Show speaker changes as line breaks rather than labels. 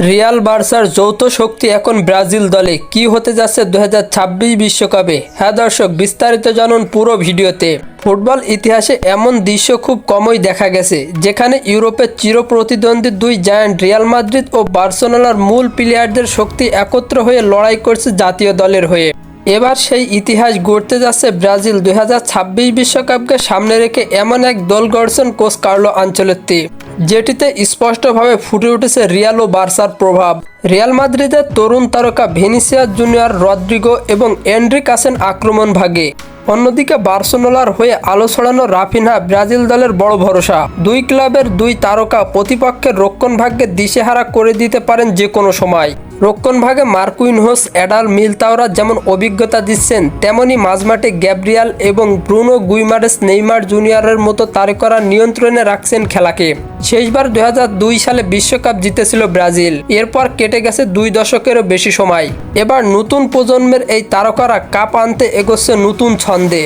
Real বার্সার যৌথ শক্তি এখন ব্রাজিল দলে কি হতে যাচ্ছে 2026 বিশ্বকাপে। হ্যাঁ দর্শক, বিস্তারিত জানুন পুরো ভিডিওতে। ফুটবল ইতিহাসে এমন দৃশ্য খুব কমই দেখা গেছে, যেখানে ইউরোপের চিরপ্রতিদ্বন্দ্বী দুই জায়ান্ট রিয়াল মাদ্রিদ ও বার্সেলোনার মূল প্লেয়ারদের শক্তি একত্র হয়ে লড়াই করছে জাতীয় দলের হয়ে। এবার সেই ইতিহাস গড়তে যাচ্ছে ব্রাজিল 2026 বিশ্বকাপকে সামনে রেখে এমন এক দল গড়ছেন কোচ কার্লো আনচেলত্তি, যেটিতে স্পষ্টভাবে ফুটে উঠেছে রিয়াল ও বার্সার প্রভাব। রিয়াল মাদ্রিদের তরুণ তারকা ভিনিসিয়াস জুনিয়র, রদ্রিগো এবং এন্ড্রিক আছেন আক্রমণ ভাগে। অন্যদিকে বার্সেলোনার হয়ে আলো ছড়ানো রাফিনহা ব্রাজিল দলের বড় ভরসা। দুই ক্লাবের দুই তারকা প্রতিপক্ষের রক্ষণভাগকে দিশেহারা করে দিতে পারেন যে কোনো সময়। রক্ষণভাগে মার্কুইনহোস, এডাল মিলতাওরা যেমন অভিজ্ঞতা দিচ্ছেন, তেমনি মাঝমাঠে গ্যাব্রিয়াল এবং ব্রুনো গুইমারেস, নেইমার জুনিয়রের মতো তারকারা নিয়ন্ত্রণে রাখছেন খেলাকে। শেষবার 2002 সালে বিশ্বকাপ জিতেছিল ব্রাজিল। এরপর কেটে গেছে 2 দশকেরও বেশি সময়। এবার নতুন প্রজন্মের এই তারকারা কাপ আনতে এগোচ্ছে নতুন ছন্দে।